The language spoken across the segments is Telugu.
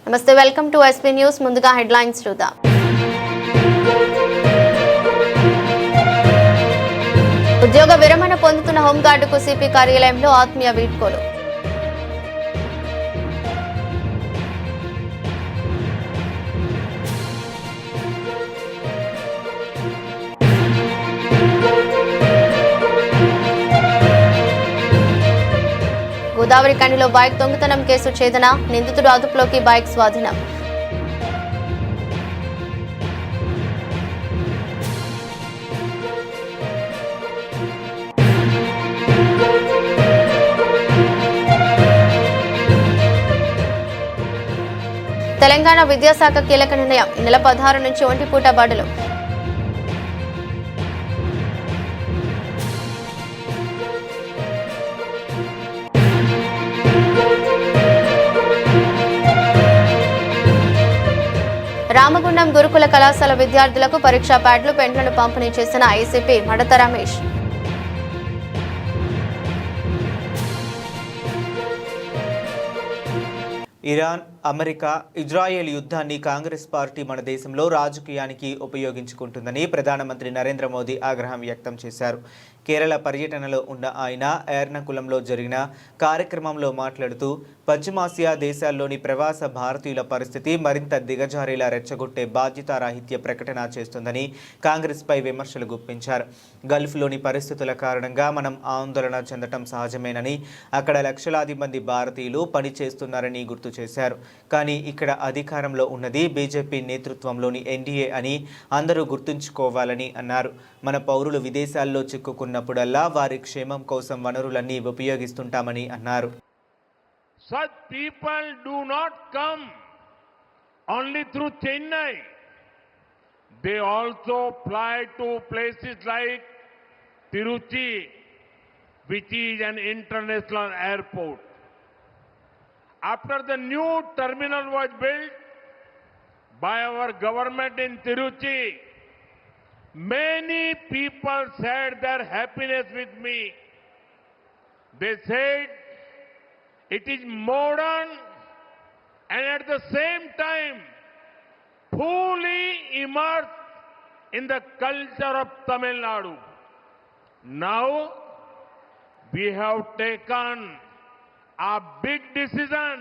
నమస్తే, వెల్కమ్ టు ఎస్పీ న్యూస్. ముందుగా హెడ్లైన్స్ చూద్దాం. ఉద్యోగ విరమణ పొందుతున్న హోంగార్డుకు సిపి కార్యాలయంలో ఆత్మీయ వీడ్కోలు. గోదావరి కనిలో బైక్ దొంగతనం కేసు ఛేదన, నిందితుడు అదుపులోకి, బైక్ స్వాధీనం. తెలంగాణ విద్యాశాఖ కీలక నిర్ణయం, ఈ నెల 16 నుంచి ఒంటిపూట బడులు. రామగుండం గురుకుల కళాశాల విద్యార్థులకు పరీక్షా ప్యాడ్లు, పెన్లను పంపిణీ చేసిన ఐసీపీ మడత రమేష్. ఇరాన్, అమెరికా, ఇజ్రాయెల్ యుద్ధాన్ని కాంగ్రెస్ పార్టీ మన దేశంలో రాజకీయానికి ఉపయోగించుకుంటుందని ప్రధానమంత్రి నరేంద్ర మోదీ ఆగ్రహం వ్యక్తం చేశారు. కేరళ పర్యటనలో ఉన్న ఆయన ఎర్నాకులంలో జరిగిన కార్యక్రమంలో మాట్లాడుతూ పశ్చిమాసియా దేశాల్లోని ప్రవాస భారతీయుల పరిస్థితి మరింత దిగజారేలా రెచ్చగొట్టే బాధ్యతారాహిత్య ప్రకటన చేస్తుందని కాంగ్రెస్పై విమర్శలు గుప్పించారు. గల్ఫ్లోని పరిస్థితుల కారణంగా మనం ఆందోళన చెందటం సహజమేనని, అక్కడ లక్షలాది మంది భారతీయులు పనిచేస్తున్నారని గుర్తు చేశారు. కానీ ఇక్కడ అధికారంలో ఉన్నది బీజేపీ నేతృత్వంలోని ఎన్డీఏ అని అందరూ గుర్తుంచుకోవాలని అన్నారు. మన పౌరులు విదేశాల్లో చిక్కుకున్నప్పుడల్లా వారి క్షేమం కోసం వనరులన్నీ ఉపయోగిస్తుంటామని అన్నారు. Such people do not come only through Chennai. They also fly to places like Tiruchi, which is an international airport. After the new terminal was built by our government in Tiruchi, many people shared their happiness with me. They said it is modern and at the same time fully immersed in the culture of Tamil Nadu. Now we have taken a big decision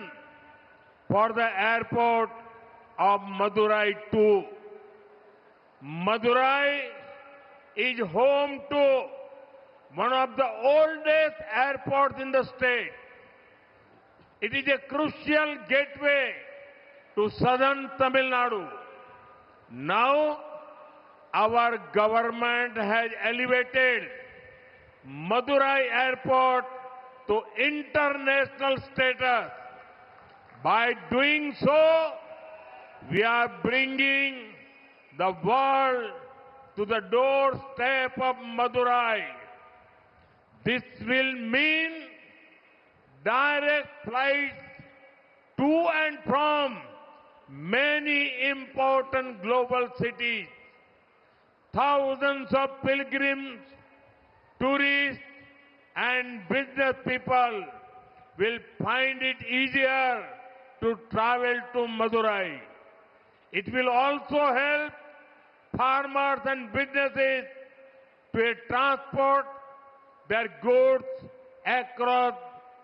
for the airport of Madurai too. Madurai is home to one of the oldest airports in the state. It is a crucial gateway to southern Tamil Nadu. Now, our government has elevated Madurai Airport to international status. By doing so, we are bringing the world to the doorstep of Madurai. This will mean direct flights to and from many important global cities. Thousands of pilgrims, tourists, and business people will find it easier to travel to Madurai. It will also help farmers and businesses to transport their goods across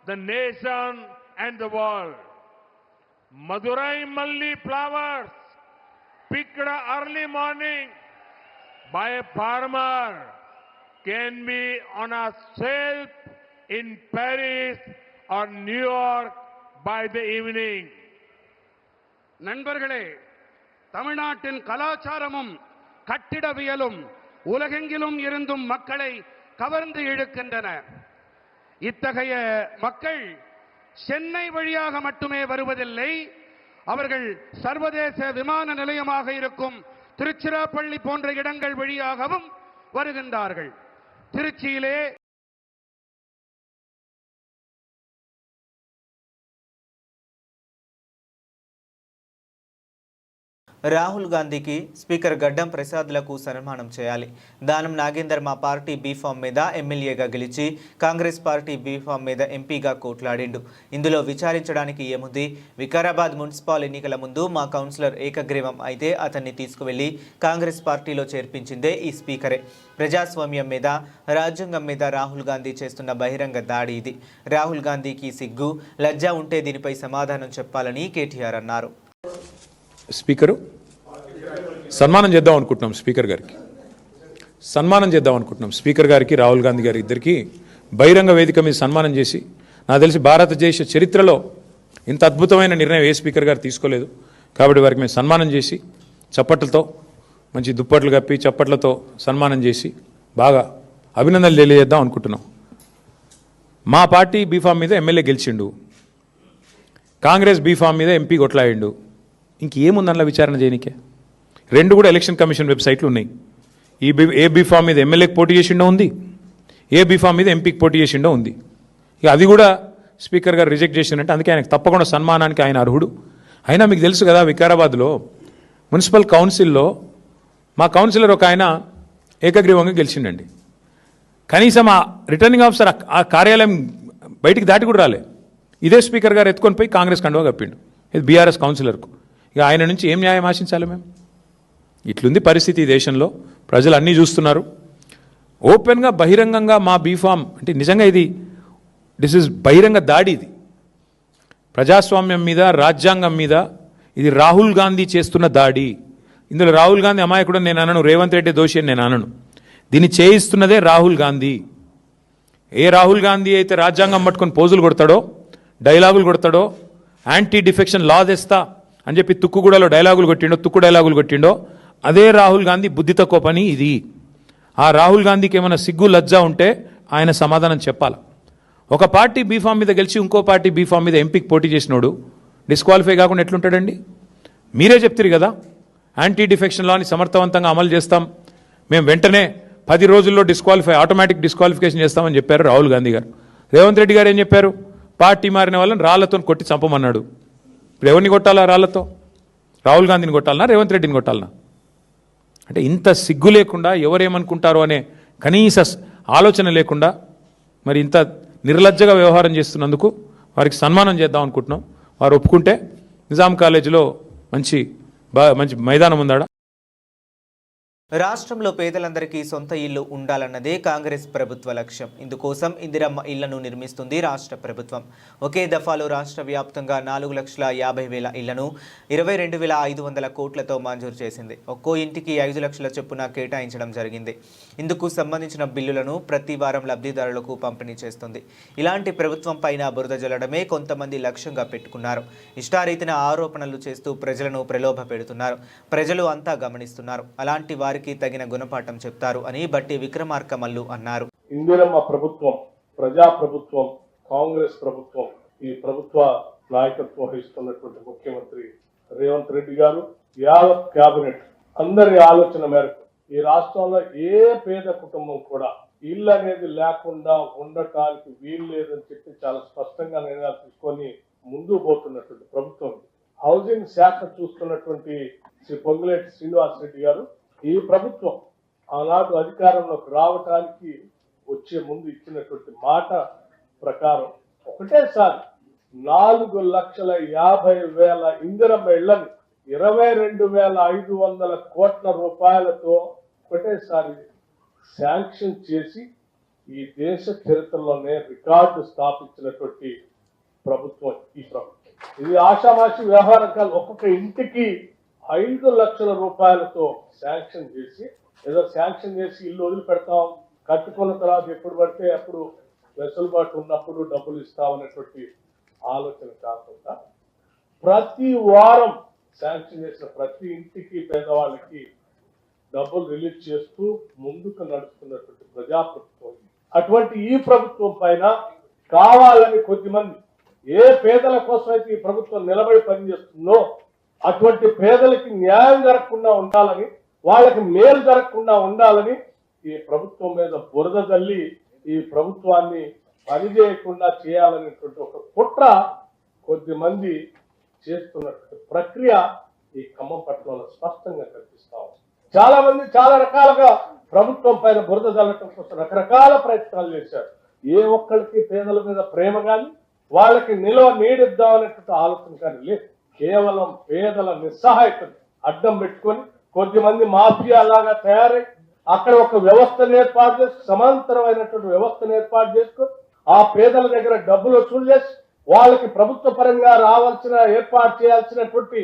the nation and the world. Madurai Malli flowers picked early morning by a farmer can be on a shelf in Paris or New York by the evening. நண்பர்களே, தமிழ்நாட்டின் கலாச்சாரமும் கட்டிடவியலும் உலகெங்கிலும் இருந்தும் மக்களை கவர்ந்து இழுக்கின்றன. இத்தகைய மக்கள் சென்னை வழியாக மட்டுமே வருவதில்லை, அவர்கள் சர்வதேச விமான நிலையமாக இருக்கும் திருச்சிராப்பள்ளி போன்ற இடங்கள் வழியாகவும் வருகின்றார்கள். திருச்சியிலே రాహుల్ గాంధీకి స్పీకర్ గడ్డం ప్రసాద్లకు సన్మానం చేయాలి. దానం నాగేందర్ మా పార్టీ బీఫామ్ మీద ఎమ్మెల్యేగా గెలిచి కాంగ్రెస్ పార్టీ బీఫామ్ మీద ఎంపీగా కోట్లాడిండు. ఇందులో విచారించడానికి ఏముంది? వికారాబాద్ మున్సిపల్ ఎన్నికల ముందు మా కౌన్సిలర్ ఏకగ్రీవం అయితే అతన్ని తీసుకువెళ్లి కాంగ్రెస్ పార్టీలో చేర్పించిందే ఈ స్పీకరే. ప్రజాస్వామ్యం మీద, రాజ్యాంగం మీద రాహుల్ గాంధీ చేస్తున్న బహిరంగ దాడి ఇది. రాహుల్ గాంధీకి సిగ్గు, లజ్జ ఉంటే దీనిపై సమాధానం చెప్పాలని కేటీఆర్ అన్నారు. స్పీకరు సన్మానం చేద్దాం అనుకుంటున్నాం. స్పీకర్ గారికి రాహుల్ గాంధీ గారి ఇద్దరికి బహిరంగ వేదిక మీద సన్మానం చేసి, నాకు తెలిసి భారతదేశ చరిత్రలో ఇంత అద్భుతమైన నిర్ణయం ఏ స్పీకర్ గారు తీసుకోలేదు. కాబట్టి వారికి మేము సన్మానం చేసి చప్పట్లతో, మంచి దుప్పట్లు కప్పి చప్పట్లతో సన్మానం చేసి బాగా అభినందనలు తెలియజేద్దాం అనుకుంటున్నాం. మా పార్టీ బీఫామ్ మీద ఎమ్మెల్యే గెలిచిండు, కాంగ్రెస్ బీఫామ్ మీద ఎంపీ కొట్లాడిండు. ఇంకేముందన్న విచారణ చేయనికే? రెండు కూడా ఎలక్షన్ కమిషన్ వెబ్సైట్లు ఉన్నాయి. ఏ బీఫామ్ మీద ఎమ్మెల్యేకి పోటీ చేసిండో ఉంది, ఏ బీఫామ్ మీద ఎంపీకి పోటీ చేసిండో ఉంది. ఇక అది కూడా స్పీకర్ గారు రిజెక్ట్ చేసిందంటే అందుకే ఆయనకు తప్పకుండా సన్మానానికి ఆయన అర్హుడు. అయినా మీకు తెలుసు కదా, వికారాబాద్లో మున్సిపల్ కౌన్సిల్లో మా కౌన్సిలర్ ఒక ఆయన ఏకగ్రీవంగా గెలిచిండండి. కనీసం ఆ రిటర్నింగ్ ఆఫీసర్ ఆ కార్యాలయం బయటికి దాటి కూడా రాలే. ఇదే స్పీకర్ గారు ఎత్తుకొని పోయి కాంగ్రెస్ కండువా కప్పిండు. ఇది బీఆర్ఎస్ కౌన్సిలర్కు. ఇక ఆయన నుంచి ఏం న్యాయం ఆశించాలి మేము? ఇట్లుంది పరిస్థితి ఈ దేశంలో. ప్రజలు అన్నీ చూస్తున్నారు. ఓపెన్గా బహిరంగంగా మా బీఫామ్ అంటే నిజంగా దిస్ ఇస్ బహిరంగ దాడి. ఇది ప్రజాస్వామ్యం మీద, రాజ్యాంగం మీద ఇది రాహుల్ గాంధీ చేస్తున్న దాడి. ఇందులో రాహుల్ గాంధీ అమాయకుడు నేను అనను, రేవంత్ రెడ్డి దోషి అని నేను అనను. దీన్ని చేయిస్తున్నదే రాహుల్ గాంధీ. ఏ రాహుల్ గాంధీ అయితే రాజ్యాంగం పట్టుకొని పోజులు కొడతాడో, డైలాగులు కొడతాడో, యాంటీ డిఫెక్షన్ లా తెస్తా అని చెప్పి తుక్కుగూడలో తుక్కు డైలాగులు కొట్టిండో అదే రాహుల్ గాంధీ బుద్ధి తక్కువ పని ఇది. ఆ రాహుల్ గాంధీకి ఏమైనా సిగ్గు లజ్జ ఉంటే ఆయన సమాధానం చెప్పాలి. ఒక పార్టీ బీఫామ్ మీద గెలిచి ఇంకో పార్టీ బీఫామ్ మీద ఎంపీకి పోటీ చేసినోడు డిస్క్వాలిఫై కాకుండా ఎట్లుంటాడండి? మీరే చెప్తారు కదా, యాంటీ డిఫెక్షన్ లాని సమర్థవంతంగా అమలు చేస్తాం, మేము వెంటనే 10 రోజుల్లో ఆటోమేటిక్ డిస్క్వాలిఫికేషన్ చేస్తామని చెప్పారు రాహుల్ గాంధీ గారు. రేవంత్ రెడ్డి గారు ఏం చెప్పారు? పార్టీ మారిన వాళ్ళని రాళ్లతో కొట్టి చంపమన్నాడు. ఇప్పుడు ఎవరిని కొట్టాలా? రాళ్లతో రాహుల్ గాంధీని కొట్టాలనా, రేవంత్ రెడ్డిని కొట్టాలనా? అంటే ఇంత సిగ్గు లేకుండా, ఎవరేమనుకుంటారో అనే కనీస ఆలోచన లేకుండా మరి ఇంత నిర్లజ్జగా వ్యవహారం చేస్తున్నందుకు వారికి సన్మానం చేద్దాం అనుకుంటున్నాం. వారు ఒప్పుకుంటే నిజాం కాలేజీలో మంచి మైదానం ఉందాడ. రాష్ట్రంలో పేదలందరికీ సొంత ఇల్లు ఉండాలన్నదే కాంగ్రెస్ ప్రభుత్వ లక్ష్యం. ఇందుకోసం ఇందిరమ్మ ఇళ్లను నిర్మిస్తుంది రాష్ట్ర ప్రభుత్వం. ఒకే దఫాలో రాష్ట్ర వ్యాప్తంగా 4,50,000 ఇళ్లను 22,500 కోట్లతో మంజూరు చేసింది. ఒక్కో ఇంటికి 5 లక్షల చొప్పున కేటాయించడం జరిగింది. ఇందుకు సంబంధించిన బిల్లులను ప్రతి వారం లబ్ధిదారులకు పంపిణీ చేస్తుంది. ఇలాంటి ప్రభుత్వం పైన బురద జల్లడమే కొంతమంది లక్ష్యంగా పెట్టుకున్నారు. ఇష్టారీతిన ఆరోపణలు చేస్తూ ప్రజలను ప్రలోభ పెడుతున్నారు. ప్రజలు అంతా గమనిస్తున్నారు. అలాంటి వారికి తగిన గుణపాఠం చెప్తారు అని బట్టి విక్రమార్క మల్లు అన్నారు. ఇందిరమ్మ ప్రభుత్వం, ప్రజా ప్రభుత్వం, కాంగ్రెస్ ప్రభుత్వం, ఈ ప్రభుత్వ నాయకత్వం వహిస్తున్నటువంటి ముఖ్యమంత్రి రేవంత్ రెడ్డి గారు, యావత్ క్యాబినెట్ అందరి ఆలోచన మేరకు ఈ రాష్ట్రంలో ఏ పేద కుటుంబం కూడా ఇల్లు అనేది లేకుండా ఉండటానికి వీలు లేదని చెప్పి చాలా స్పష్టంగా నిర్ణయాలు తీసుకొని ముందుకు పోతున్నటువంటి ప్రభుత్వం. హౌసింగ్ శాఖ చూస్తున్నటువంటి శ్రీ పొంగులేటి శ్రీనివాస్ రెడ్డి గారు, ఈ ప్రభుత్వం ఆనాడు అధికారంలోకి రావటానికి వచ్చే ముందు ఇచ్చినటువంటి మాట ప్రకారం ఒకటేసారి 4,50,000 ఇందిరమ్మ ఇళ్లని 22,500 కోట్ల రూపాయలతో ఒకటేసారి శాంక్షన్ చేసి ఈ దేశ చరిత్రలోనే రికార్డు స్థాపించినటువంటి ప్రభుత్వం ఈ ప్రభుత్వం. ఇది ఆషామాషి వ్యవహారం కాదు. ఒక్కొక్క ఇంటికి 5 లక్షల రూపాయలతో శాంక్షన్ చేసి, ఏదో శాంక్షన్ చేసి ఇల్లు వదిలిపెడతాం, కట్టుకున్న తర్వాత ఎప్పుడు పడితే అప్పుడు వెసులుబాటు ఉన్నప్పుడు డబ్బులు ఇస్తామనేటువంటి ఆలోచన కాకుండా ప్రతి వారం శాంక్షన్ చేసిన ప్రతి ఇంటికి పేదవాళ్ళకి డబ్బులు రిలీజ్ చేస్తూ ముందుకు నడుస్తున్నటువంటి ప్రజాప్రభుత్వం. అటువంటి ఈ ప్రభుత్వం పైన కావాలని కొద్దిమంది ఏ పేదల కోసం అయితే ఈ ప్రభుత్వం నిలబడి పనిచేస్తుందో అటువంటి పేదలకి న్యాయం జరగకుండా ఉండాలని, వాళ్ళకి మేలు జరగకుండా ఉండాలని ఈ ప్రభుత్వం మీద బురద తల్లి ఈ ప్రభుత్వాన్ని పనిచేయకుండా చేయాలనేటువంటి ఒక కుట్ర కొద్దిమంది చేస్తున్నటువంటి ప్రక్రియ ఈ ఖమ్మం పట్టణంలో స్పష్టంగా కనిపిస్తా ఉంది. చాలా మంది చాలా రకాలుగా ప్రభుత్వం పైన బురద జల్లటం కోసం రకరకాల ప్రయత్నాలు చేశారు. ఏ ఒక్కరికి పేదల మీద ప్రేమ కానీ వాళ్ళకి నిలవ నీడిద్దామనేటువంటి ఆలోచన కానీ లేదు. కేవలం పేదల నిస్సహాయతను అడ్డం పెట్టుకొని కొద్దిమంది మాఫియా లాగా తయారై అక్కడ ఒక వ్యవస్థను ఏర్పాటు చేసి సమాంతరమైనటువంటి వ్యవస్థను ఏర్పాటు చేసుకొని ఆ పేదల దగ్గర డబ్బులు వసూలు చేసి వాళ్ళకి ప్రభుత్వ పరంగా రావాల్సిన ఏర్పాటు చేయాల్సినటువంటి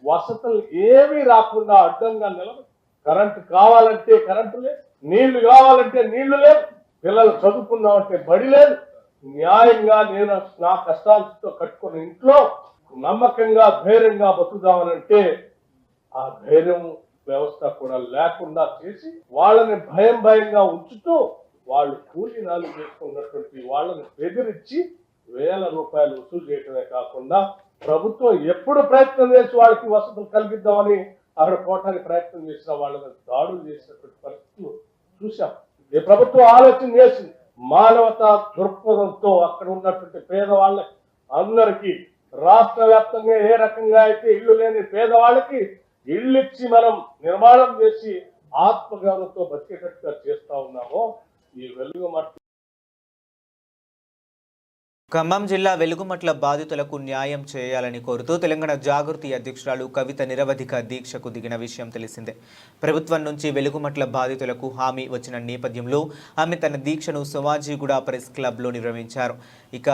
వసతులు ఏమీ రాకుండా అడ్డంగా నిలబడి కరెంటు కావాలంటే కరెంటు లేదు, నీళ్లు కావాలంటే నీళ్లు లేవు, పిల్లలు చదువుకుందామంటే బడి లేదు. న్యాయంగా నేను నా కష్టాలతో కట్టుకున్న ఇంట్లో నమ్మకంగా ధైర్యంగా బతుకుదామనంటే ఆ ధైర్యం వ్యవస్థ కూడా లేకుండా చేసి వాళ్ళని భయంగా ఉంచుతూ వాళ్ళు కూలీ నాలు చేసుకున్నటువంటి వాళ్ళని బెదిరించి వేల రూపాయలు వసూలు చేయటమే కాకుండా ప్రభుత్వం ఎప్పుడు ప్రయత్నం చేసి వాళ్ళకి వసతులు కల్పిద్దామని అక్కడ కోటానికి ప్రయత్నం చేసిన వాళ్ళని దాడులు చేసినటువంటి పరిస్థితులు చూశాం. ఈ ప్రభుత్వం ఆలోచన చేసింది మానవతా దృక్పథంతో అక్కడ ఉన్నటువంటి పేదవాళ్ళకి అందరికీ రాష్ట్ర వ్యాప్తంగా ఏ రకంగా అయితే ఇల్లు లేని పేదవాళ్ళకి ఇళ్ళు ఇచ్చి మనం నిర్మాణం చేసి ఆత్మగౌరవంతో బతికేటట్టుగా చేస్తా ఉన్నామో ఈ వెలుగుమట్ల ఖమ్మం జిల్లా వెలుగుమట్ల బాధితులకు న్యాయం చేయాలని కోరుతూ తెలంగాణ జాగృతి అధ్యక్షురాలు కవిత నిరవధిక దీక్షకు దిగిన విషయం తెలిసిందే. ప్రభుత్వం నుంచి వెలుగుమట్ల బాధితులకు హామీ వచ్చిన నేపథ్యంలో ఆమె తన దీక్షను సోమాజిగూడ ప్రెస్ క్లబ్లో నిర్వహించారు. ఇక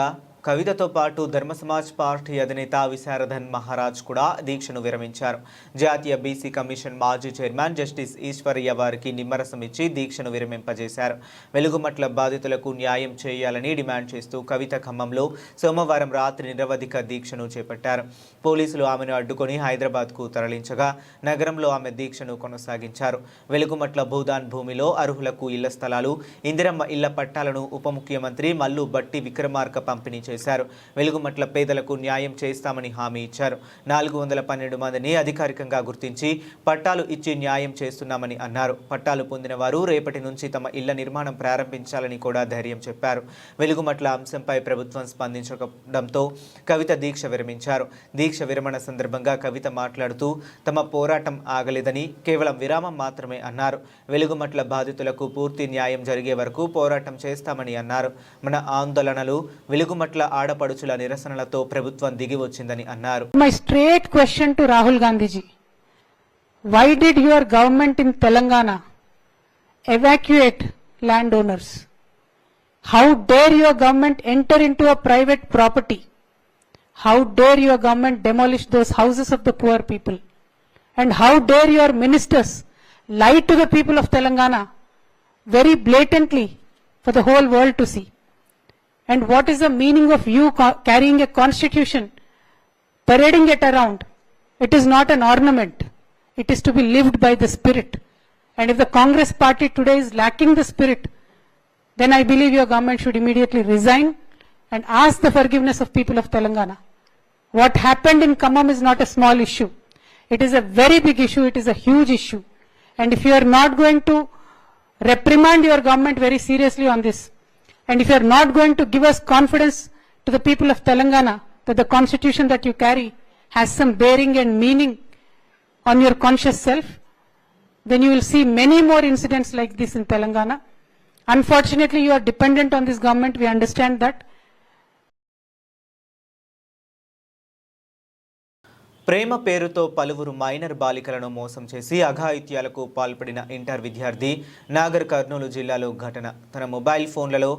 కవితతో పాటు ధర్మ సమాజ్ పార్టీ అధినేత విశారదన్ మహారాజ్ కూడా దీక్షను విరమించారు. జాతీయ బీసీ కమిషన్ మాజీ చైర్మన్ జస్టిస్ ఈశ్వర్య వారికి నిమ్మరసం ఇచ్చి దీక్షను విరమింపజేశారు. వెలుగుమట్ల బాధితులకు న్యాయం చేయాలని డిమాండ్ చేస్తూ కవిత ఖమ్మంలో సోమవారం రాత్రి నిరవధిక దీక్షను చేపట్టారు. పోలీసులు ఆమెను అడ్డుకొని హైదరాబాద్కు తరలించగా నగరంలో ఆమె దీక్షను కొనసాగించారు. వెలుగుమట్ల భూదాన్ భూమిలో అర్హులకు ఇళ్ల స్థలాలు, ఇందిరమ్మ ఇళ్ల పట్టాలను ఉప ముఖ్యమంత్రి మల్లు బట్టి విక్రమార్క పంపిణీ చేశారు. వెలుగుమట్ల పేదలకు న్యాయం చేస్తామని హామీ ఇచ్చారు. 412 మందిని అధికారికంగా గుర్తించి పట్టాలు ఇచ్చి న్యాయం చేస్తున్నామని అన్నారు. పట్టాలు పొందిన వారు రేపటి నుంచి తమ ఇళ్ల నిర్మాణం ప్రారంభించాలని కూడా ధైర్యం చెప్పారు. వెలుగుమట్ల అంశంపై ప్రభుత్వం స్పందించడంతో కవిత దీక్ష విరమించారు. దీక్ష విరమణ సందర్భంగా కవిత మాట్లాడుతూ తమ పోరాటం ఆగలేదని, కేవలం విరామం మాత్రమే అన్నారు. వెలుగుమట్ల బాధితులకు పూర్తి న్యాయం జరిగే వరకు పోరాటం చేస్తామని అన్నారు. మన ఆందోళనలు వెలుగుమట్ల ఆడపడుచుల నిరసనలతో ప్రభుత్వం దిగి వచ్చిందని అన్నారు. My straight question to Rahul Gandhi ji. Why did your government in Telangana evacuate landowners? How dare your government enter into a private property? How dare your government demolish those houses of the poor people? And how dare your ministers lie to the people of Telangana very blatantly for the whole world to see? And what is the meaning of you carrying a constitution, parading it around? It is not an ornament. It is to be lived by the spirit. And if the Congress party today is lacking the spirit, then I believe your government should immediately resign and ask the forgiveness of people of Telangana. What happened in Khammam is not a small issue. It is a very big issue. It is a huge issue. And if you are not going to reprimand your government very seriously on this, and if you are not going to give us confidence to the people of Telangana that the constitution that you carry has some bearing and meaning on your conscious self, then you will see many more incidents like this in Telangana. Unfortunately, you are dependent on this government. We understand that. ప్రేమ పేరుతో పలువురు మైనర్ బాలికలను మోసం చేసి అఘాయిత్యాలకు పాల్పడిన ఇంటర్ విద్యార్థి నాగర్ కర్నూలు జిల్లాలో ఘటన. తన మొబైల్ ఫోన్లలో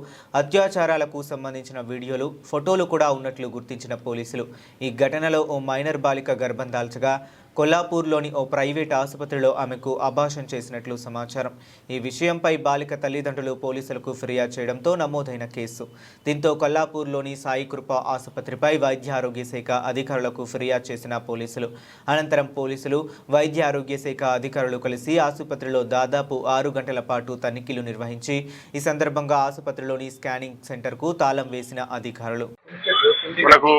అత్యాచారాలకు సంబంధించిన వీడియోలు, ఫోటోలు కూడా ఉన్నట్లు గుర్తించిన పోలీసులు ఈ ఘటనలో ఓ మైనర్ బాలిక గర్భం దాల్చగా కొల్లాపూర్లోని ఓ ప్రైవేట్ ఆసుపత్రిలో ఆమెకు అబార్షన్ చేసినట్లు సమాచారం. ఈ విషయంపై బాలిక తల్లిదండ్రులు పోలీసులకు ఫిర్యాదు చేయడంతో నమోదైన కేసు. దీంతో కొల్లాపూర్లోని సాయి కృప ఆసుపత్రిపై వైద్య ఆరోగ్య శాఖ అధికారులకు ఫిర్యాదు చేసిన పోలీసులు అనంతరం పోలీసులు, వైద్య ఆరోగ్య శాఖ అధికారులు కలిసి ఆసుపత్రిలో దాదాపు 6 గంటల పాటు తనిఖీలు నిర్వహించి ఈ సందర్భంగా ఆసుపత్రిలోని స్కానింగ్ సెంటర్కు తాళం వేసిన అధికారులు. మనకు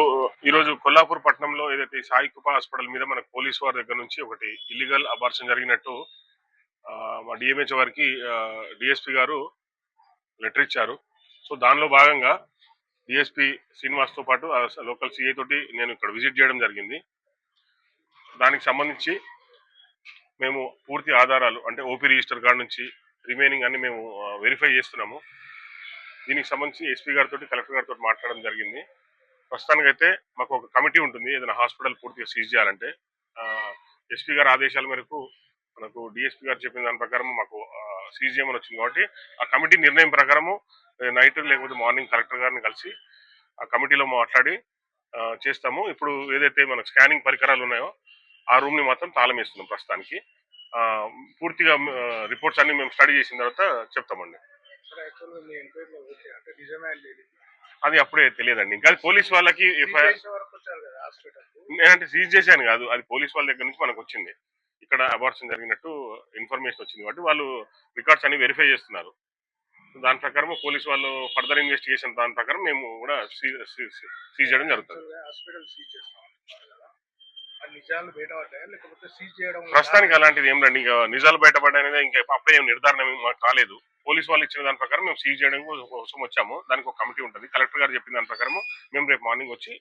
ఈరోజు కొల్లాపూర్ పట్టణంలో ఏదైతే సాయి కృప హాస్పిటల్ మీద మనకు పోలీసు వారి దగ్గర నుంచి ఒకటి ఇల్లీగల్ అబార్షన్ జరిగినట్టు మా డిఎంహెచ్ వారికి డిఎస్పీ గారు లెటర్ ఇచ్చారు. సో దానిలో భాగంగా డిఎస్పీ శ్రీనివాస్తో పాటు లోకల్ సిఐ తోటి నేను ఇక్కడ విజిట్ చేయడం జరిగింది. దానికి సంబంధించి మేము పూర్తి ఆధారాలు అంటే ఓపీ రిజిస్టర్ కార్డు నుంచి రిమైనింగ్ అన్ని మేము వెరిఫై చేస్తున్నాము. దీనికి సంబంధించి ఎస్పీ గారితో కలెక్టర్ గారితో మాట్లాడడం జరిగింది. ప్రస్తుతానికైతే మాకు ఒక కమిటీ ఉంటుంది ఏదైనా హాస్పిటల్ పూర్తిగా సీజ్ చేయాలంటే. ఎస్పీ గారి ఆదేశాల మేరకు మనకు డిఎస్పీ గారు చెప్పిన దాని ప్రకారం మాకు సీజ్ చేయమని వచ్చింది కాబట్టి ఆ కమిటీ నిర్ణయం ప్రకారము నైట్ లేకపోతే మార్నింగ్ కలెక్టర్ గారిని కలిసి ఆ కమిటీలో మాట్లాడి చేస్తాము. ఇప్పుడు ఏదైతే మనకు స్కానింగ్ పరికరాలు ఉన్నాయో ఆ రూమ్ని మాత్రం తాళం వేస్తున్నాం ప్రస్తుతానికి. పూర్తిగా రిపోర్ట్స్ అన్ని మేము స్టడీ చేసిన తర్వాత చెప్తామండి. అది అప్పుడే తెలియదండి. ఇంకా పోలీస్ వాళ్ళకి నేనంటే సీజ్ చేశాను కాదు, అది పోలీస్ వాళ్ళ దగ్గర నుంచి మనకు వచ్చింది. ఇక్కడ అబార్షన్ జరిగినట్టు ఇన్ఫర్మేషన్ వచ్చింది కాబట్టి వాళ్ళు రికార్డ్స్ అన్ని వెరిఫై చేస్తున్నారు. దాని ప్రకారం పోలీస్ వాళ్ళు ఫర్దర్ ఇన్వెస్టిగేషన్ దాని ప్రకారం మేము కూడా సీజ్ చేయడం జరుగుతుంది. ప్రస్తుతానికి అలాంటిది ఏం రండి, ఇంకా నిజాలు బయటపడ్డాయనేది ఇంకా అప్పుడే ఏం నిర్ధారణ మాకు కాలేదు. పోలీసు వాళ్ళు ఇచ్చిన దాని ప్రకారం మేము సీజ్ చేయడం కోసం వచ్చాము. దానికి ఒక కమిటీ ఉంటుంది. కలెక్టర్ గారు చెప్పిన దాని ప్రకారం మేము రేపు మార్నింగ్ వచ్చి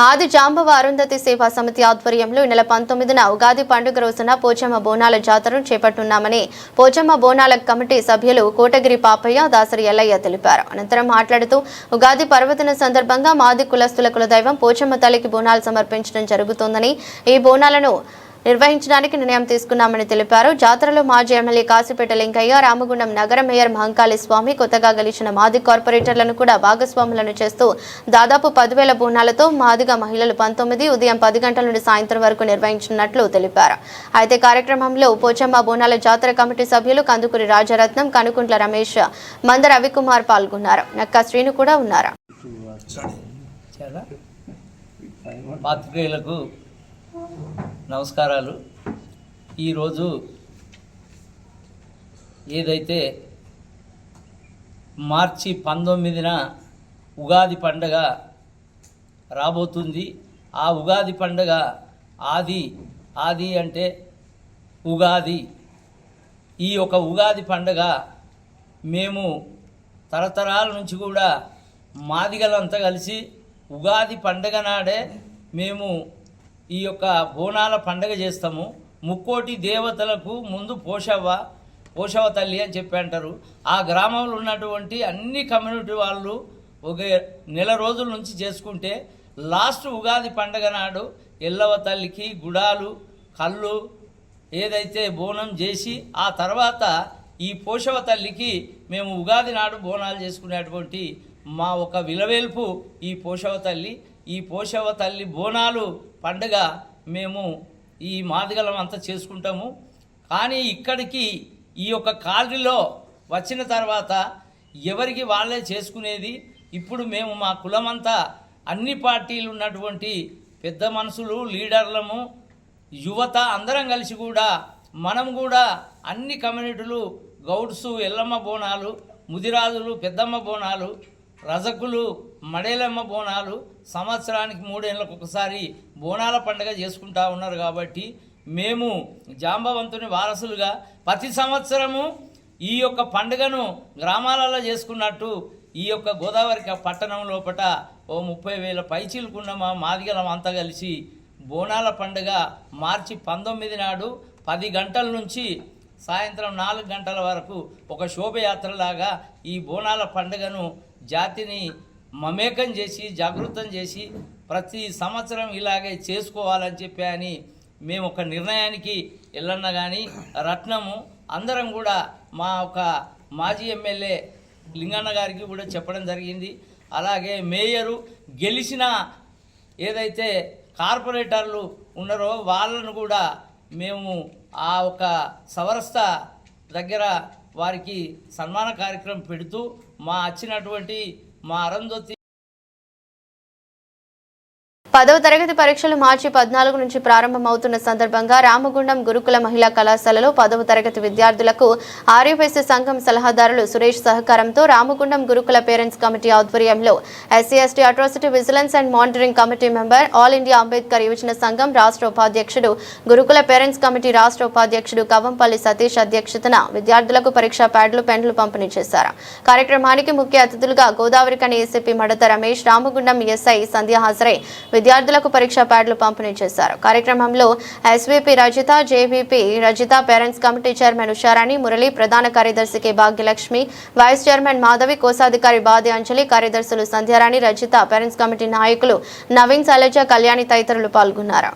ఆది జాంబవ అరుంధతి సేవా సమితి ఆధ్వర్యంలో ఈ నెల 19న ఉగాది పండుగ రోజున పోచమ్మ బోనాల జాతరను చేపట్టున్నామని పోచమ్మ బోనాల కమిటీ సభ్యులు కోటగిరి పాపయ్య, దాసరి ఎల్లయ్య తెలిపారు. అనంతరం మాట్లాడుతూ ఉగాది పర్వదిన సందర్భంగా మాది కులస్తుల కులదైవం పోచమ్మ తల్లికి బోనాలు సమర్పించడం జరుగుతోందని, ఈ బోనాలను నిర్వహించడానికి నిర్ణయం తీసుకున్నామని తెలిపారు. జాతరలో మాజీ ఎమ్మెల్యే కాశీపేట లింకయ్య, రామగుండం నగర మేయర్ మహంకాళి స్వామి, కొత్తగా గెలిచిన మాది కార్పొరేటర్లను కూడా భాగస్వాములను చేస్తూ దాదాపు 10,000 బోనాలతో మాదిగ మహిళలు 19 ఉదయం 10 గంటల నుండి సాయంత్రం వరకు నిర్వహించనున్నట్లు తెలిపారు. అయితే కార్యక్రమంలో పోచమ్మ బోనాల జాతర కమిటీ సభ్యులు కందుకూరి రాజరత్నం, కనుకుంట్ల రమేష్, మంద రవికుమార్ పాల్గొన్నారు. నక్కా శ్రీను కూడా ఉన్నారు. నమస్కారాలు. ఈరోజు ఏదైతే మార్చి 19న ఉగాది పండగ రాబోతుంది, ఆ ఉగాది పండగ ఆది అంటే ఉగాది. ఈ యొక్క ఉగాది పండగ మేము తరతరాల నుంచి కూడా మాదిగలంతా కలిసి ఉగాది పండగ నాడే మేము ఈ యొక్క బోనాల పండగ చేస్తాము. ముక్కోటి దేవతలకు ముందు పోషవ తల్లి అని చెప్పి అంటారు. ఆ గ్రామంలో ఉన్నటువంటి అన్ని కమ్యూనిటీ వాళ్ళు ఒక నెల రోజుల నుంచి చేసుకుంటే లాస్ట్ ఉగాది పండగ నాడు ఎల్లవ తల్లికి గుడాలు కళ్ళు ఏదైతే బోనం చేసి ఆ తర్వాత ఈ పోషవ తల్లికి మేము ఉగాది నాడు బోనాలు చేసుకునేటువంటి మా ఒక విలవేల్పు ఈ పోషవ తల్లి. ఈ పోషవ తల్లి బోనాలు పండుగ మేము ఈ మాదిగలం అంతా చేసుకుంటాము. కానీ ఇక్కడికి ఈ యొక్క కాలనీలో వచ్చిన తర్వాత ఎవరికి వాళ్ళే చేసుకునేది. ఇప్పుడు మేము మా కులమంతా అన్ని పార్టీలు ఉన్నటువంటి పెద్ద మనుషులు, లీడర్లము, యువత అందరం కలిసి కూడా మనం కూడా అన్ని కమ్యూనిటీలు గౌడ్సు ఎల్లమ్మ బోనాలు, ముదిరాజులు పెద్దమ్మ బోనాలు, రజకులు మడేలమ్మ బోనాలు సంవత్సరానికి 3 ఏళ్ళకు ఒకసారి బోనాల పండుగ చేసుకుంటా ఉన్నారు. కాబట్టి మేము జాంబవంతుని వారసులుగా ప్రతి సంవత్సరము ఈ యొక్క పండుగను గ్రామాలలో చేసుకున్నట్టు ఈ యొక్క గోదావరి పట్టణం లోపల ఓ 30,000 పైచీలుకున్న మా మాదిగలం అంతా కలిసి బోనాల పండుగ మార్చి 19 నాడు 10 గంటల నుంచి సాయంత్రం 4 గంటల వరకు ఒక శోభయాత్రలాగా ఈ బోనాల పండుగను జాతిని మమేకం చేసి జాగృతం చేసి ప్రతి సంవత్సరం ఇలాగే చేసుకోవాలని చెప్పి అని మేము ఒక నిర్ణయానికి ఎల్లన్న కానీ రత్నము అందరం కూడా మా ఒక మాజీ ఎమ్మెల్యే లింగన్న గారికి కూడా చెప్పడం జరిగింది. అలాగే మేయరు గెలిచిన ఏదైతే కార్పొరేటర్లు ఉన్నారో వాళ్ళను కూడా మేము ఆ ఒక సవరస్థ దగ్గర వారికి సన్మాన కార్యక్రమం పెడుతూ మా వచ్చినటువంటి మా అరుంధతి 10వ తరగతి పరీక్షలు మార్చి 14 నుంచి ప్రారంభమవుతున్న సందర్భంగా రామగుండం గురుకుల మహిళా కళాశాలలో 10వ తరగతి విద్యార్థులకు ఆర్యవైశ్య సంఘం సలహాదారులు సురేష్ సహకారంతో రామగుండం గురుకుల పేరెంట్స్ కమిటీ ఆధ్వర్యంలో ఎస్సీ/ఎస్టీ atrocity vigilance and monitoring committee member, all India Ambedkar యువజన సంఘం రాష్ట్ర ఉపాధ్యక్షుడు, గురుకుల పేరెంట్స్ కమిటీ రాష్ట్ర ఉపాధ్యక్షుడు కవంపల్లి సతీష్ అధ్యక్షతన విద్యార్థులకు పరీక్షా ప్యాడ్లు, పెన్లు పంపిణీ చేశారు. కార్యక్రమానికి ముఖ్య అతిథులుగా గోదావరికని ఏసీపీ మడత రమేష్, రామగుండం ఎస్ఐ సంధ్య హాజరై విద్యార్థులకు పరీక్షా ప్యాడ్లు పంపిణీ చేశారు. కార్యక్రమంలో SVP Rajitha, JVP Rajitha, parents committee chairman Usharani, Murali, ప్రధాన కార్యదర్శి K Bhagyalakshmi, vice chairman Madhavi, కోశాధికారి బాది అంజలి, కార్యదర్శులు సంధ్యారాణి, రజిత, పేరెంట్స్ కమిటీ నాయకులు నవీన్, శైలజ, కళ్యాణి తదితరులు పాల్గొన్నారు.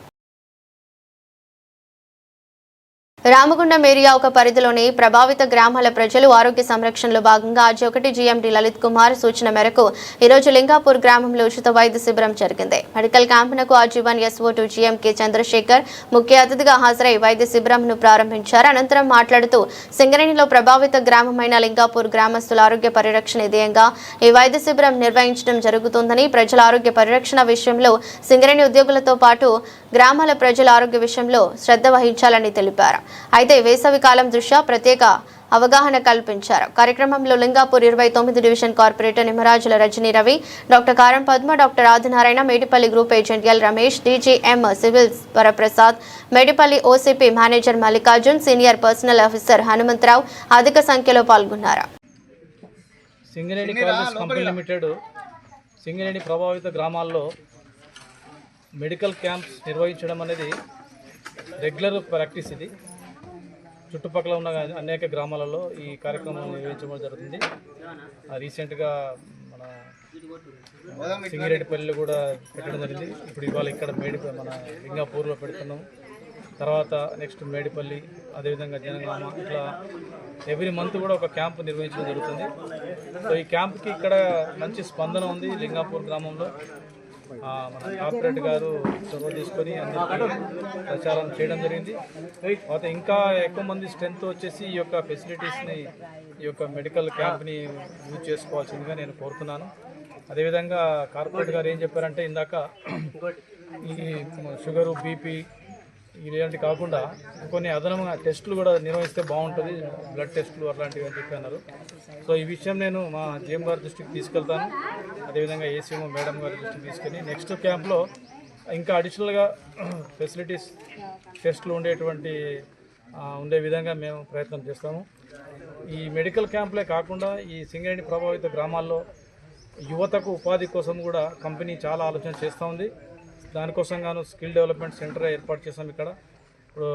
రామగుండం ఏరియా ఒక పరిధిలోని ప్రభావిత గ్రామాల ప్రజలు ఆరోగ్య సంరక్షణలో భాగంగా ఆర్జీ1 జీఎండీ లలిత్ కుమార్ సూచన మేరకు ఈరోజు లింగాపూర్ గ్రామంలో ఉచిత వైద్య శిబిరం జరిగింది. మెడికల్ క్యాంపునకు ఆర్జీ1 SO2 జీఎంకే చంద్రశేఖర్ ముఖ్య అతిథిగా హాజరై వైద్య శిబిరంను ప్రారంభించారు. అనంతరం మాట్లాడుతూ సింగరేణిలో ప్రభావిత గ్రామమైన లింగాపూర్ గ్రామస్తుల ఆరోగ్య పరిరక్షణ ధ్యేయంగా ఈ వైద్య శిబిరం నిర్వహించడం జరుగుతుందని, ప్రజల ఆరోగ్య పరిరక్షణ విషయంలో సింగరేణి ఉద్యోగులతో పాటు గ్రామాల ప్రజల ఆరోగ్య విషయంలో శ్రద్ధ వహించాలని తెలిపారు. అయితే వేసవి కాలం దృష్ట్యా ప్రత్యేక అవగాహన కల్పించారు. కార్యక్రమంలో Lingapur 29 division corporator Nimmarajula Rajani Ravi, doctor Karam Padma, doctor Adinarayana, Medipalli group agent L Ramesh, DGM civils Varaprasad, Medipalli OCP manager Mallikarjun, senior personnel officer Hanumantharao అధిక సంఖ్యలో పాల్గొన్నారు. Singareni college company limited Singareni ప్రభావిత గ్రామాల్లో మెడికల్ క్యాంప్స్ నిర్వహించడం అనేది రెగ్యులర్ ప్రాక్టీస్. ఇది చుట్టుపక్కల ఉన్న అనేక గ్రామాలలో ఈ కార్యక్రమం నిర్వహించడం జరుగుతుంది. రీసెంట్గా మన సింగిరెడ్డిపల్లిలో కూడా పెట్టడం జరిగింది. ఇప్పుడు ఇవాళ ఇక్కడ మన లింగాపూర్లో పెడుతున్నాము. తర్వాత నెక్స్ట్ మేడిపల్లి, అదేవిధంగా జనగామ, ఇట్లా ఎవ్రీ మంత్ కూడా ఒక క్యాంప్ నిర్వహించడం జరుగుతుంది. సో ఈ క్యాంప్కి ఇక్కడ మంచి స్పందన ఉంది. లింగాపూర్ గ్రామంలో మన కార్పొరేట్ గారు చొరవ తీసుకొని అందరికీ ప్రచారం చేయడం జరిగింది. తర్వాత ఇంకా ఎక్కువ మంది స్ట్రెంత్ వచ్చేసి ఈ యొక్క ఫెసిలిటీస్ని, ఈ యొక్క మెడికల్ క్యాంప్ని యూజ్ చేసుకోవాల్సిందిగా నేను కోరుతున్నాను. అదేవిధంగా కార్పొరేట్ గారు ఏం చెప్పారంటే, ఇందాక ఈ షుగరు, బీపీ ఇలాంటివి కాకుండా కొన్ని అదనంగా టెస్టులు కూడా నిర్వహిస్తే బాగుంటుంది, బ్లడ్ టెస్టులు అట్లాంటివి అని చెప్పి అన్నారు. సో ఈ విషయం నేను మా జీఎం గారి దృష్టికి తీసుకెళ్తాను. అదేవిధంగా ఏసీఎం మేడం గారి దృష్టికి తీసుకెళ్ళి నెక్స్ట్ క్యాంప్లో ఇంకా అడిషనల్గా ఫెసిలిటీస్, టెస్టులు ఉండే విధంగా మేము ప్రయత్నం చేస్తాము. ఈ మెడికల్ క్యాంపులే కాకుండా ఈ సింగరేణి ప్రభావిత గ్రామాల్లో యువతకు ఉపాధి కోసం కూడా కంపెనీ చాలా ఆలోచన చేస్తూ ఉంది. దానికోసం గాను స్కిల్ డెవలప్మెంట్ సెంటర్ ఏర్పాటు చేసాం. ఇక్కడ ఇప్పుడు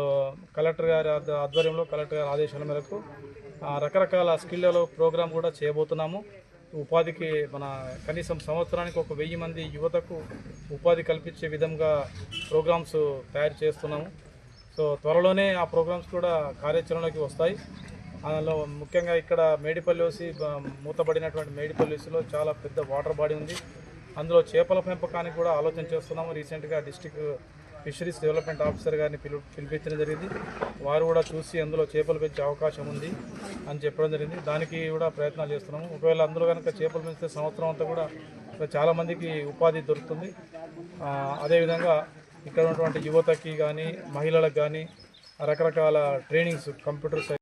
కలెక్టర్ గారి ఆధ్వర్యంలో, కలెక్టర్ గారి ఆదేశాల మేరకు రకరకాల స్కిల్ డెవలప్ ప్రోగ్రామ్ కూడా చేయబోతున్నాము. ఉపాధికి మన కనీసం సంవత్సరానికి 1000 మంది యువతకు ఉపాధి కల్పించే విధంగా ప్రోగ్రామ్స్ తయారు చేస్తున్నాము. సో త్వరలోనే ఆ ప్రోగ్రామ్స్ కూడా కార్యాచరణలోకి వస్తాయి. అందులో ముఖ్యంగా ఇక్కడ మేడిపల్లి ఓసి, మూతబడినటువంటి మేడిపల్లి ఓసిలో చాలా పెద్ద వాటర్ బాడీ ఉంది. అందులో చేపల పెంపకానికి కూడా ఆలోచన చేస్తున్నాము. రీసెంట్గా డిస్ట్రిక్ట్ ఫిషరీస్ డెవలప్మెంట్ ఆఫీసర్ గారిని పిలిపించడం జరిగింది. వారు కూడా చూసి అందులో చేపలు పెంచే అవకాశం ఉంది అని చెప్పడం జరిగింది. దానికి కూడా ప్రయత్నాలు చేస్తున్నాము. ఒకవేళ అందులో కనుక చేపలు పెంచితే సంవత్సరం అంతా కూడా చాలామందికి ఉపాధి దొరుకుతుంది. అదేవిధంగా ఇక్కడ ఉన్నటువంటి యువతకి కానీ, మహిళలకు కానీ రకరకాల ట్రైనింగ్స్, కంప్యూటర్స్.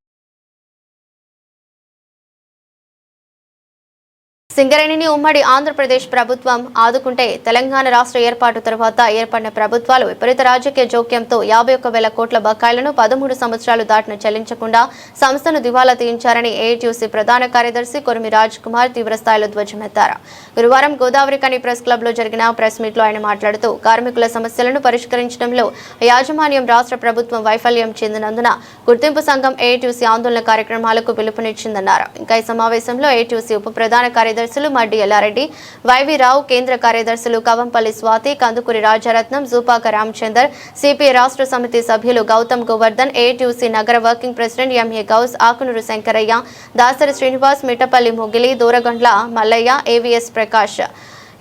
సింగరేణిని ఉమ్మడి ఆంధ్రప్రదేశ్ ప్రభుత్వం ఆదుకుంటే తెలంగాణ రాష్ట్ర ఏర్పాటు తర్వాత ఏర్పడిన ప్రభుత్వాలు విపరీత రాజకీయ జోక్యంతో 51,000 కోట్ల బకాయిలను 13 సంవత్సరాలు దాటిన చెల్లించకుండా సంస్థను దివాలా తీయించారని ఏఐటీయూసీ ప్రధాన కార్యదర్శి కొరిమి రాజ్ కుమార్ తీవ్రస్థాయిలో ధ్వజమెత్తారు. గురువారం గోదావరికని ప్రెస్ క్లబ్లో జరిగిన ప్రెస్ మీట్లో ఆయన మాట్లాడుతూ, కార్మికుల సమస్యలను పరిష్కరించడంలో యాజమాన్యం రాష్ట్ర ప్రభుత్వం వైఫల్యం చెందినందున గుర్తింపు సంఘం ఏఐటీయూసీ ఆందోళన కార్యక్రమాలకు పిలుపునిచ్చిందన్నారు. ఇంకా ఈ సమావేశంలో ఏఐటీయూసీ ఉప ప్రధాన కార్యదర్శి మడ్డి ఎల్లారెడ్డి, వైవి రావు, కేంద్ర కార్యదర్శులు కవంపల్లి స్వాతి, కందుకూరి రాజరత్నం, జూపాక రామచందర్, సిపిఐ రాష్ట్ర సమితి సభ్యులు గౌతమ్ గోవర్ధన్, ఏఐటీయూసీ నగర working president MA Gouse, Akunuru Shankaraiah, Dasari Srinivas, Mittapalli Mugili, Duragandla Mallaiah, AVS Prakash,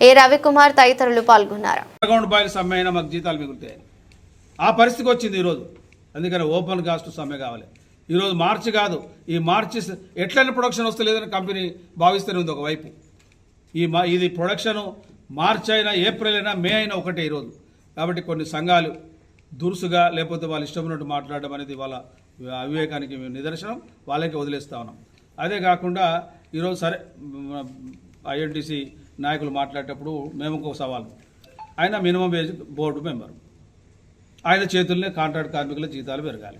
A Ravikumar తదితరులు పాల్గొన్నారు. ఆ పరిస్థితికి వచ్చింది ఈరోజు. అందుకని ఓపెన్ కాస్ట్ సమ్మె కావాలి. ఈరోజు మార్చి కాదు, ఈ మార్చి ఎట్లయినా ప్రొడక్షన్ వస్తలేదని కంపెనీ భావిస్తూనే ఉంది. ఒకవైపు ఇది ప్రొడక్షను మార్చి అయినా ఏప్రిల్ అయినా మే అయినా ఒకటే ఈరోజు. కాబట్టి కొన్ని సంఘాలు దురుసుగా లేకపోతే వాళ్ళు ఇష్టం ఉన్నట్టు మాట్లాడడం అనేది వాళ్ళ అవివేకానికి నిదర్శనం, వాళ్ళకి వదిలేస్తా ఉన్నాం. అదే కాకుండా ఈరోజు సరే ఐఎన్టీసీ నాయకులు మాట్లాడేటప్పుడు మేము ఒక సవాలు, ఆయన మినిమం వేజ్ బోర్డు మెంబరు, ఆయన చేతుల్నే కాంట్రాక్ట్ కార్మికుల జీతాలు పెరగాలి.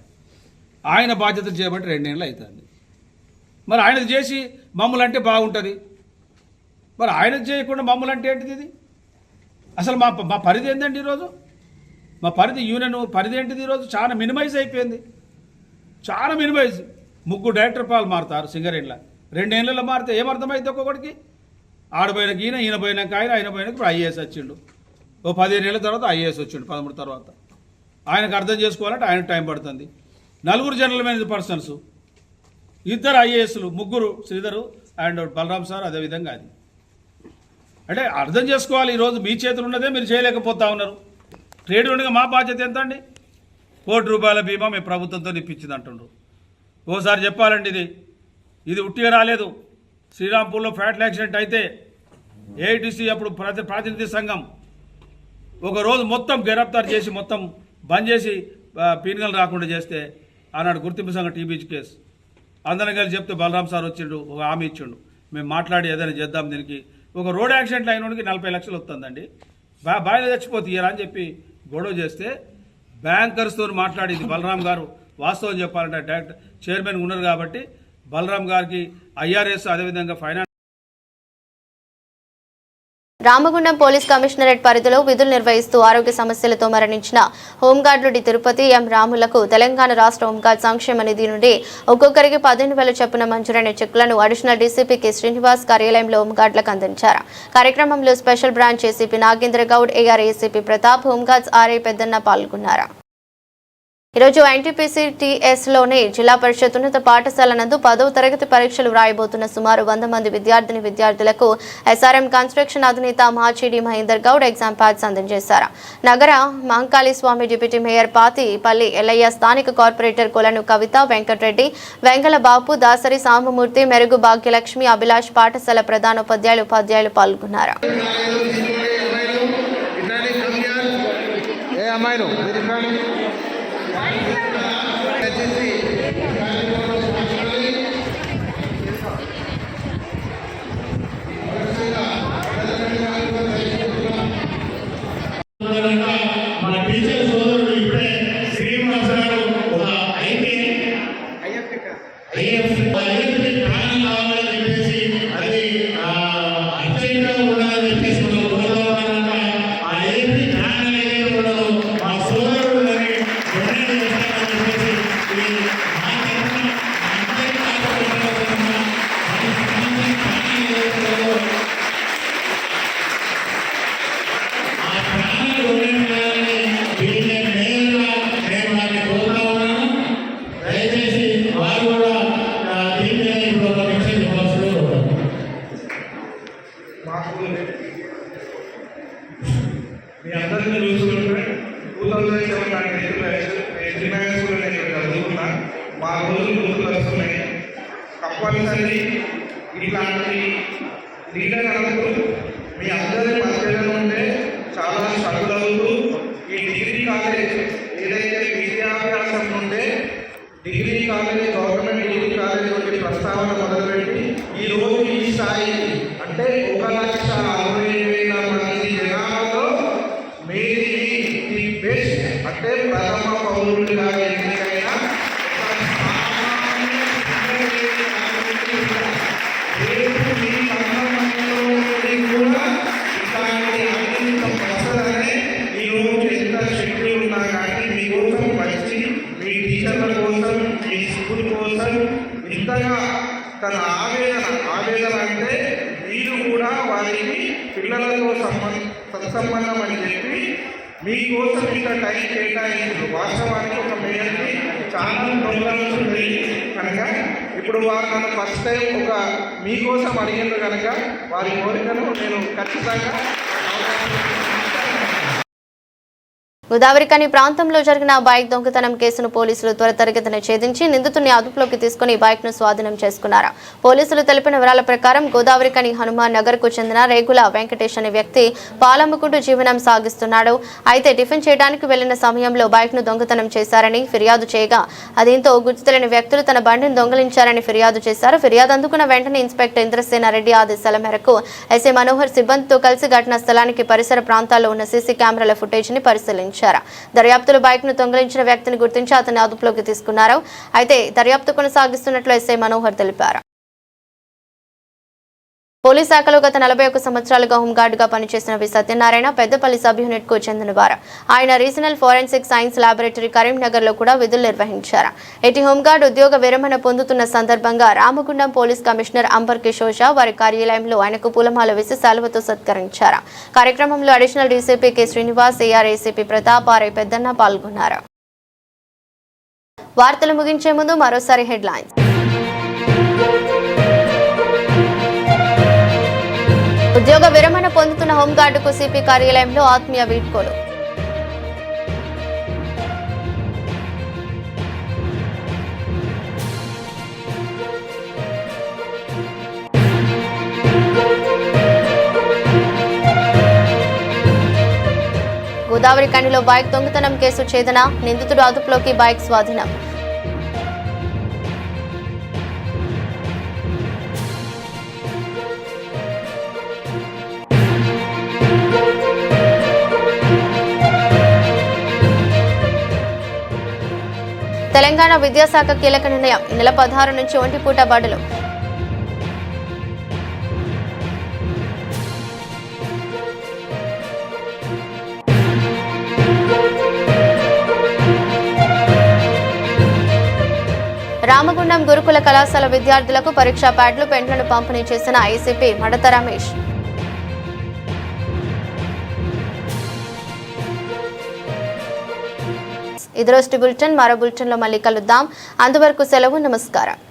ఆయన బాధ్యతలు చేయబట్టి 2 ఏళ్ళు అవుతుంది. మరి ఆయనది చేసి మమ్మల్ని అంటే బాగుంటుంది, మరి ఆయనది చేయకుండా మమ్మల్ని అంటే ఏంటిది? ఇది అసలు మా పరిధి ఏంటండి ఈరోజు? మా పరిధి యూనియన్ పరిధి ఏంటిది? ఈరోజు చాలా మినిమైజ్ అయిపోయింది, చాలా మినిమైజ్. 3 డైరెక్టర్ పాలు మారుతారు సింగరేణిలో, 2 ఏళ్ళలో మారితే ఏమర్థమైంది ఒక్కొక్కడికి? ఆడపోయినకి ఈయన పోయినాక ఆయన పోయినాక ఇప్పుడు ఐఏఎస్ వచ్చిండు, ఓ 15 ఏళ్ళ తర్వాత ఐఏఎస్ వచ్చిండు, 13 తర్వాత. ఆయనకు అర్థం చేసుకోవాలంటే ఆయన టైం పడుతుంది. 4 జనరల్ మేనేజర్ పర్సన్స్, 2 ఐఏఎస్లు, 3 శ్రీధరు అండ్ బలరాం సార్, అదేవిధంగా అది. అంటే అర్థం చేసుకోవాలి, ఈరోజు మీ చేతులు ఉన్నదే మీరు చేయలేకపోతా ఉన్నారు. ట్రేడ్ యూనియన్గా మా బాధ్యత ఎంత అండి? ₹1 కోటి బీమా మేము ప్రభుత్వంతో ఇప్పించింది అంటుండ్రు. ఓసారి చెప్పాలండి, ఇది ఉట్టిగా రాలేదు. శ్రీరాంపూర్లో ఫ్యాటల్ యాక్సిడెంట్ అయితే ఏఐటీసీ అప్పుడు ప్రాతినిధ్య సంఘం ఒక రోజు మొత్తం గిరఫ్తార్ చేసి మొత్తం బంద్ చేసి పీనుగలు రాకుండా చేస్తే ఆనాడు గుర్తింపు సంఘం టీబీజీ కేసు అందరం కలిసి చెప్తే బలరాం సార్ వచ్చిండు, ఒక హామీ ఇచ్చిండు, మేము మాట్లాడి ఏదైనా చేద్దాం దీనికి. ఒక రోడ్ యాక్సిడెంట్ అయినోడికి 40 లక్షలు వస్తుందండి, బాగా చచ్చిపోతే ఇయ్యరా అని చెప్పి గొడవ చేస్తే బ్యాంకర్స్తో మాట్లాడింది బలరాం గారు. వాస్తవం చెప్పాలంటే డైరెక్టర్ చైర్మన్ ఉన్నారు కాబట్టి బలరాం గారికి ఐఆర్ఎస్ అదేవిధంగా ఫైనాన్స్. రామగుండం పోలీస్ కమిషనరేట్ పరిధిలో విధులు నిర్వహిస్తూ ఆరోగ్య సమస్యలతో మరణించిన హోంగార్డులు డి తిరుపతి ఎం రాములకు తెలంగాణ రాష్ట్ర హోంగార్డ్ సంక్షేమ నిధి నుండి ఒక్కొక్కరికి 15,000 చొప్పున మంజూరైన చెక్కులను అడిషనల్ డీసీపీ కె శ్రీనివాస్ కార్యాలయంలో హోంగార్డులకు అందించారు. కార్యక్రమంలో special branch ACP Nagendra Goud, AR ACP Pratap, home guards RI Peddanna పాల్గొన్నారు. ఈరోజు ఎన్టీపీసీ టీఎస్లోని జిల్లా పరిషత్ ఉన్నత పాఠశాల నందు 10వ తరగతి పరీక్షలు వ్రాయబోతున్న సుమారు 100 మంది విద్యార్థులకు ఎస్ఆర్ఎం కన్స్ట్రక్షన్ అధినేత మాచిడి మహేందర్ గౌడ్ ఎగ్జామ్ ప్యాడ్స్ అందజేశారు. నగర మహంకాళి స్వామి డిప్యూటీ మేయర్ పాతిపల్లి ఎల్లయ్య, స్థానిక కార్పొరేటర్ కొలను కవిత, వెంకటరెడ్డి, వెంగళ బాపు, దాసరి సాంబమూర్తి, మెరుగు భాగ్యలక్ష్మి, అభిలాష్, పాఠశాల ఉపాధ్యాయులు పాల్గొన్నారు. మన టీచర్ సోదరుడు ఇప్పుడే శ్రీనివాస్ గారు ఒక ఐఎఫ్ ప్లాన్ కావాలని చెప్పేసి అది అత్యంత ఉండాలని చెప్పేసి ఆ ఐఎఫ్ ప్లాన్ అనేది ఉండదు, మా సోదరులని డొనేట్ చేస్తామని చెప్పేసి మీ అందరినీ చూసుకుంటే 2007 చదువుకున్నా మా రోజులు గుర్తుకొస్తున్నాయి. తప్పనిసరి ఇట్లాంటి లీడర్ అందరూ మీ అందరి మధ్యలో ఉంటే చాలా స్ట్రగుల్ అవుతూ ఈ డిగ్రీ కాలేజ్ ఏదైతే విద్యాభ్యాసం ఉంటే degree college, government degree college వంటి ప్రస్తావన మొదలుపెట్టి ఈరోజు ఈ స్థాయి అంటే 1,60,60,000 మంది జనాలలో మీది ది బెస్ట్ అంటే ప్రథమ పౌరుడిగా ఎన్నికైన కూడా ఇట్లాంటి అత్యంత ప్రసరనే ఈరోజు ఎంత శక్తి ఉన్నా కానీ మీకోసం మంచి మీ టీచర్ల కోసం, మీ స్కూల్ కోసం ఇంతగా తన ఆవేదన అంటే మీరు కూడా వారికి పిల్లలతో సత్సంబంధం అని చెప్పి మీకోసం ఇంత టైం కేటాయించారు. వాస్తవానికి ఒక మేయర్కి చాలా ప్రోగ్రామ్స్ ఉన్నాయి కనుక ఇప్పుడు వారు నన్ను ఫస్ట్ టైం ఒక మీకోసం అడిగారు కనుక వారి కోరికను నేను ఖచ్చితంగా గోదావరికని ప్రాంతంలో జరిగిన బైక్ దొంగతనం కేసును పోలీసులు త్వరితగతిన ఛేదించి నిందితుడిని అదుపులోకి తీసుకుని బైక్ ను స్వాధీనం చేసుకున్నారు. పోలీసులు తెలిపిన వివరాల ప్రకారం గోదావరికని హనుమాన్ నగర్ కు చెందిన రేగుల వెంకటేష్ అనే వ్యక్తి పాలమ్ముకుంటూ జీవనం సాగిస్తున్నాడు. అయితే టిఫిన్ చేయడానికి వెళ్లిన సమయంలో బైక్ ను దొంగతనం చేశారని ఫిర్యాదు చేయగా దీంతో గుర్తు తెలియని వ్యక్తులు తన బండిని దొంగిలించారని ఫిర్యాదు చేశారు. ఫిర్యాదు అందుకున్న వెంటనే ఇన్స్పెక్టర్ ఇంద్రసేన రెడ్డి ఆదేశాల మేరకు ఎస్ఐ మనోహర్ సిబ్బందితో కలిసి ఘటనా స్థలానికి పరిసర ప్రాంతాల్లో ఉన్న సీసీ కెమెరాల ఫుటేజ్ ని పరిశీలించారు. దర్యాప్తులో బైక్ ను దొంగిలించిన వ్యక్తిని గుర్తించి అతన్ని అదుపులోకి తీసుకున్నారు. అయితే దర్యాప్తు కొనసాగిస్తున్నట్లు ఎస్ఐ మనోహర్ తెలిపారు. పోలీస్ శాఖలో గత 41 సంవత్సరాలుగా హోంగార్డుగా పనిచేసిన వి సత్యనారాయణ పెద్దపల్లి సబ్ యూనిట్ కు చెందినవారు. ఆయన regional forensic science laboratory Karimnagar లో కూడా విధులు నిర్వహించారు. ఇటు హోంగార్డు ఉద్యోగ విరమణ పొందుతున్న సందర్భంగా రామగుండం పోలీస్ కమిషనర్ అంబర్ కిషోర్ షా వారి కార్యాలయంలో ఆయనకు పూలమాల వేసి శాలువతో సత్కరించారు. కార్యక్రమంలో additional DCP K Srinivas, AR ACP Pratap, RI Peddanna పాల్గొన్నారు. వార్తలు ముగించే ముందు మరోసారి హెడ్లైన్స్. ఉద్యోగ విరమణ పొందుతున్న హోంగార్డుకు సిపి కార్యాలయంలో ఆత్మీయ వీడ్కోలు. గోదావరి కనిలో బైక్ దొంగతనం కేసు ఛేదన, నిందితుడు అదుపులోకి, బైక్ స్వాధీనం. తెలంగాణ విద్యాశాఖ కీలక నిర్ణయం, నెల 16 నుంచి ఒంటిపూట బడులు. రామగుండం గురుకుల కళాశాల విద్యార్థులకు పరీక్షా ప్యాడ్లు, పెన్లను పంపిణీ చేసిన ఐసీపీ మడత రమేష్. ఇది రోజు బులెటిన్. మరో బులెటిన్లో మళ్ళీ కలుద్దాం. అంతవరకు సెలవు. నమస్కారం.